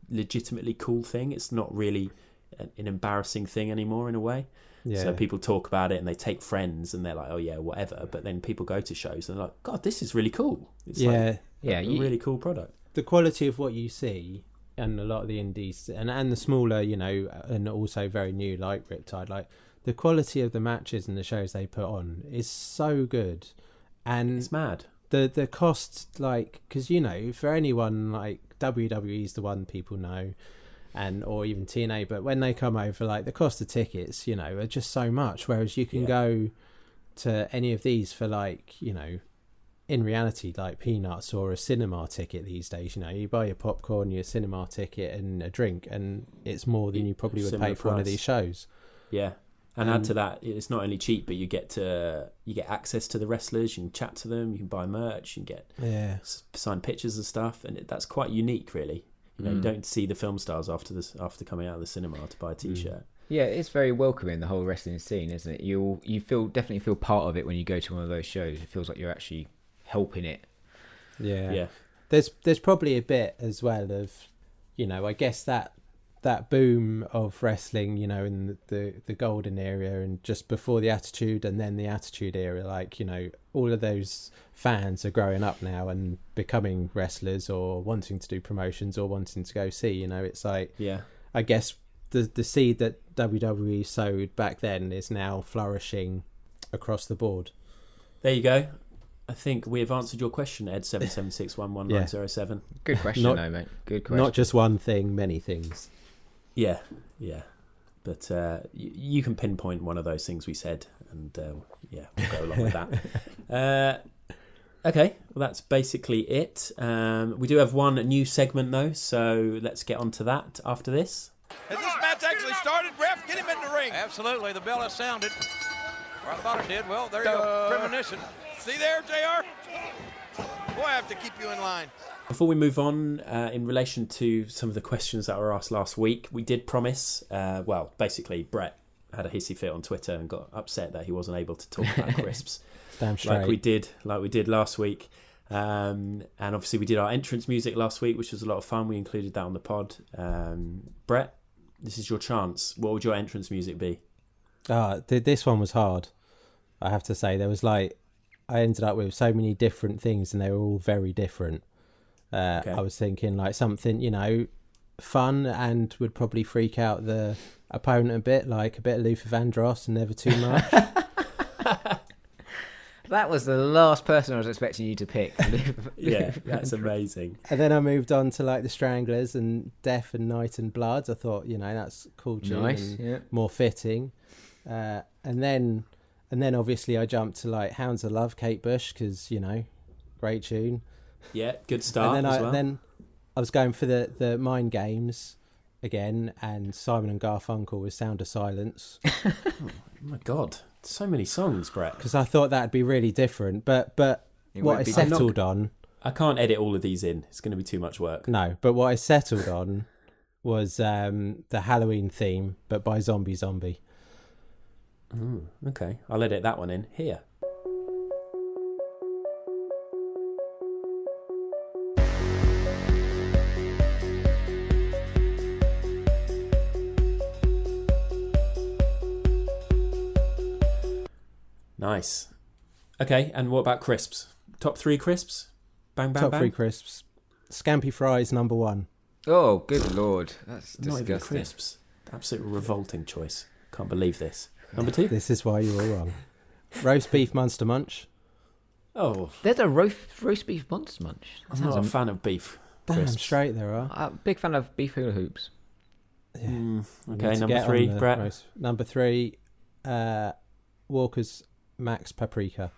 legitimately cool thing. It's not really an embarrassing thing anymore in a way. So people talk about it and they take friends and they're like, oh yeah, whatever. But then people go to shows and they're like, God, this is really cool. It's a really cool product. The quality of what you see, and a lot of the indies and the smaller, and also very new like Riptide, like the quality of the matches and the shows they put on is so good, and It's mad. the cost, like, because you know, for anyone, like WWE is the one people know, and or even TNA, but when they come over, like the cost of tickets, you know, are just so much, whereas you can go to any of these for, like, you know, in reality, like peanuts or a cinema ticket these days. You know, you buy your popcorn, your cinema ticket and a drink, and it's more than you probably would pay for one of these shows. Yeah. And add to that, it's not only cheap, but you get access to the wrestlers. You can chat to them. You can buy merch. You can get signed pictures and stuff, and that's quite unique, really. You know, you don't see the film stars after coming out of the cinema to buy a T-shirt. Yeah, it's very welcoming, the whole wrestling scene, isn't it? You definitely feel part of it when you go to one of those shows. It feels like you're actually helping it. Yeah. There's probably a bit as well of, you know, I guess that boom of wrestling, you know, in the golden era and just before the Attitude and then the Attitude era, like, you know, all of those fans are growing up now and becoming wrestlers or wanting to do promotions or wanting to go see, you know, it's like, I guess the seed that WWE sowed back then is now flourishing across the board. There you go. I think we have answered your question, Ed 776111907. Good question, though, mate. Good question. Not just one thing, many things. Yeah. But you can pinpoint one of those things we said, and we'll go along with that. Okay, well, that's basically it. We do have one new segment, though, so let's get on to that after this. Has this match actually started? Ref, get him in the ring. Absolutely, the bell has sounded. Or I thought it did. Well, there you go. Premonition. See there, JR? Boy, I have to keep you in line. Before we move on, in relation to some of the questions that were asked last week, we did promise, basically Brett had a hissy fit on Twitter and got upset that he wasn't able to talk about crisps. Damn straight. like we did last week. And obviously we did our entrance music last week, which was a lot of fun. We included that on the pod. Brett, this is your chance. What would your entrance music be? This one was hard, I have to say. There was I ended up with so many different things and they were all very different. Okay. I was thinking like something, you know, fun and would probably freak out the opponent a bit, like a bit of Luther Vandross and never too much. That was the last person I was expecting you to pick. Yeah, that's amazing. And then I moved on to like the Stranglers and Death and Night and Blood. I thought, you know, that's cool tune, nice, and more fitting. And then obviously I jumped to like Hounds of Love, Kate Bush, because, you know, great tune. Yeah, good start. And then I was going for the Mind Games again, and Simon and Garfunkel with Sound of Silence. Oh my God, so many songs, Brett. Because I thought that'd be really different, but what I settled on... I can't edit all of these in. It's going to be too much work. No, but what I settled on was the Halloween theme, but by Zombie Zombie. Okay, I'll edit that one in here. Nice. Okay, and what about crisps? Top 3 crisps? Bang, bang, Top bang? 3 crisps. Scampi fries, number 1. Oh, good Lord. That's disgusting. Not even crisps. Absolutely revolting choice. Can't believe this. Number 2? This is why you were wrong. Roast beef Monster Munch. Oh. There's a roast beef Monster Munch. I'm not a fan of beef Damn crisps. straight there are. I'm a big fan of beef hula hoops. Yeah. Okay, number 3, Brett. Number 3, Walker's Max Paprika.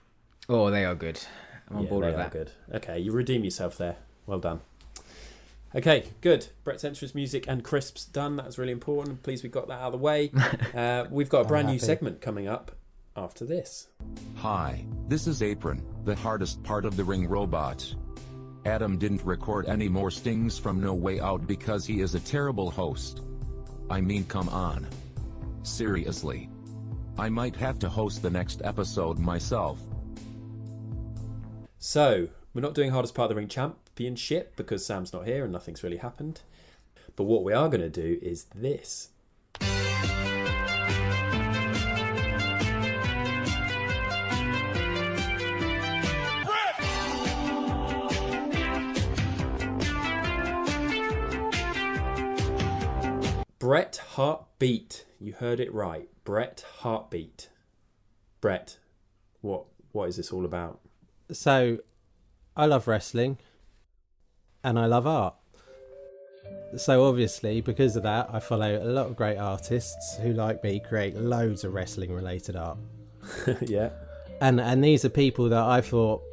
Oh, they are good. I'm on board with that. Good. Okay, you redeem yourself there. Well done. Okay, good. Brett's entrance music and crisps done. That was really important. Pleased we got that out of the way. We've got a brand new segment coming up after this. Hi, this is Apron, the hardest part of the ring robot. Adam didn't record any more stings from No Way Out because he is a terrible host. I mean, come on. Seriously. I might have to host the next episode myself. So, we're not doing hardest part of the ring championship because Sam's not here and nothing's really happened. But what we are going to do is this. Bret Heartbeat. You heard it right. Bret Heartbeat. Bret, what is this all about? So, I love wrestling and I love art. So obviously, because of that, I follow a lot of great artists who, like me, create loads of wrestling-related art. Yeah. And these are people that I thought,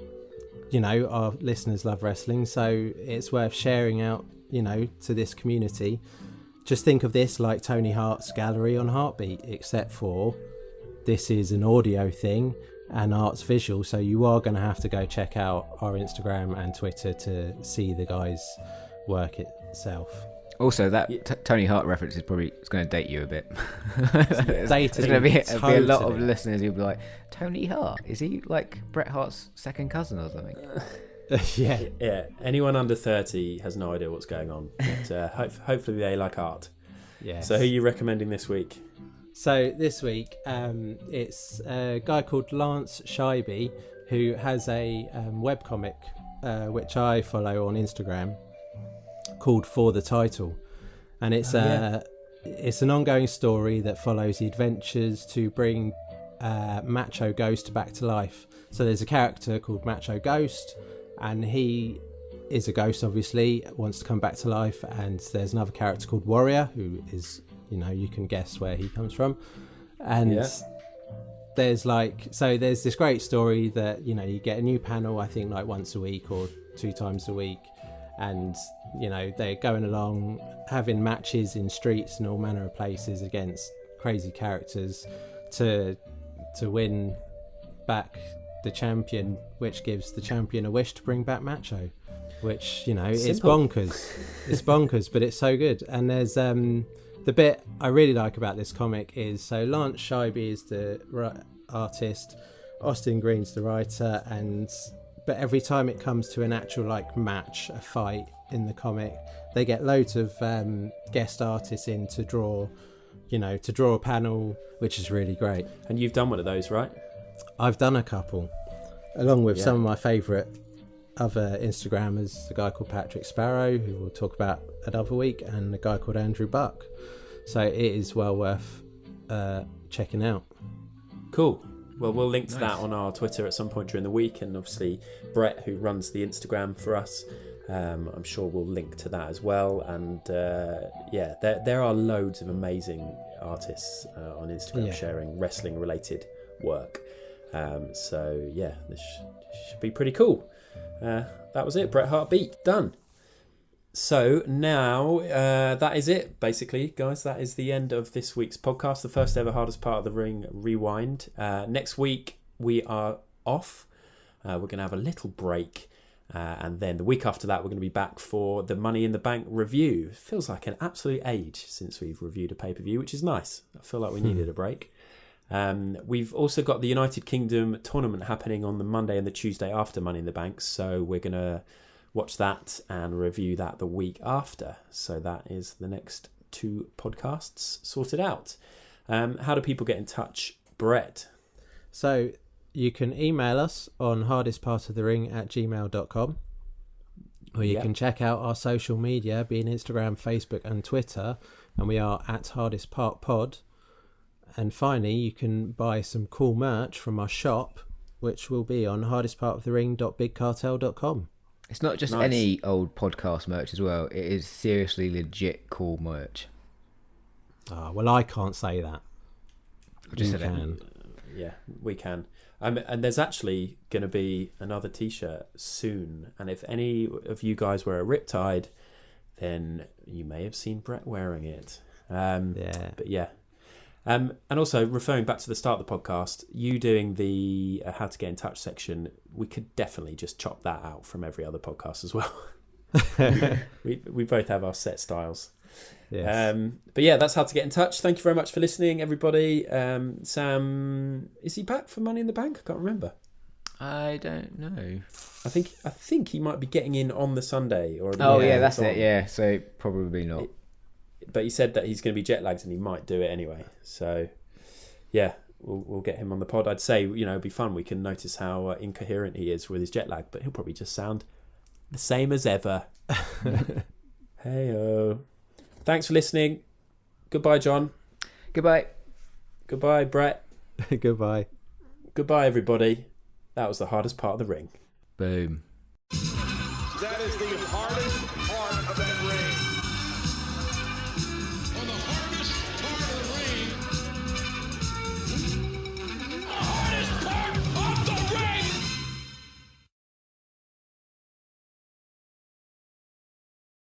our listeners love wrestling, so it's worth sharing out, to this community. Just think of this like Tony Hart's gallery on Heartbeat, except for this is an audio thing and art's visual, so you are going to have to go check out our Instagram and Twitter to see the guys' work itself. Also, that Tony Hart reference is probably going to date you a bit. There's going to be a lot of listeners who'll be like, Tony Hart? Is he like Bret Hart's second cousin or something? Yeah. Anyone under 30 has no idea what's going on, but hopefully they like art. Yeah. So who are you recommending this week? So this week, it's a guy called Lance Scheibe who has a webcomic which I follow on Instagram called For the Title, and it's it's an ongoing story that follows the adventures to bring Macho Ghost back to life. So there's a character called Macho Ghost, and he is a ghost, obviously, wants to come back to life, and there's another character called Warrior who is, you can guess where he comes from, and there's this great story that you get a new panel, I think like once a week or 2 times a week, and they're going along having matches in streets and all manner of places against crazy characters to win back the champion, which gives the champion a wish to bring back Macho, which is bonkers. It's bonkers, but it's so good. And there's the bit I really like about this comic is, so Lance Scheibe is the artist, Austin Green's the writer, but every time it comes to an actual match, a fight in the comic, they get loads of guest artists in to draw a panel, which is really great. And you've done one of those, right? I've done a couple, along with some of my favourite other Instagrammers, a guy called Patrick Sparrow, who we'll talk about another week, and a guy called Andrew Buck. So it is well worth checking out. Cool. Well, we'll link to that on our Twitter at some point during the week, and obviously Brett, who runs the Instagram for us, I'm sure we'll link to that as well. And there are loads of amazing artists on Instagram sharing wrestling related work. So this should be pretty cool. That was it. Bret Heartbeat done. So now that is it, basically, guys. That is the end of this week's podcast, the first ever Hardest Part of the Ring Rewind. Next week we are off. We're going to have a little break. And then the week after that, we're going to be back for the Money in the Bank review. It feels like an absolute age since we've reviewed a pay-per-view, which is nice. I feel like we needed a break. We've also got the United Kingdom tournament happening on the Monday and the Tuesday after Money in the Bank. So we're going to watch that and review that the week after. So that is the next 2 podcasts sorted out. How do people get in touch, Brett? So you can email us on hardestpartofthering@gmail.com, or you can check out our social media, being Instagram, Facebook and Twitter, and we are at Hardest Part Pod. And finally, you can buy some cool merch from our shop, which will be on hardestpartofthering.bigcartel.com. It's not just any old podcast merch as well. It is seriously legit cool merch. Well, I can't say that. You can. Yeah, we can. And there's actually going to be another T-shirt soon. And if any of you guys wear a Riptide, then you may have seen Brett wearing it. But yeah. And also, referring back to the start of the podcast, you doing the how to get in touch section, we could definitely just chop that out from every other podcast as well. we both have our set styles. Yes. But yeah, that's how to get in touch. Thank you very much for listening, everybody. Sam, is he back for Money in the Bank? I can't remember. I don't know. I think he might be getting in on the Sunday. That's it. Yeah, so probably not. But he said that he's going to be jet lagged and he might do it anyway. So, yeah, we'll get him on the pod. I'd say, it'd be fun. We can notice how incoherent he is with his jet lag, but he'll probably just sound the same as ever. Hey-o. Thanks for listening. Goodbye, John. Goodbye. Goodbye, Brett. Goodbye. Goodbye, everybody. That was the hardest part of the ring. Boom.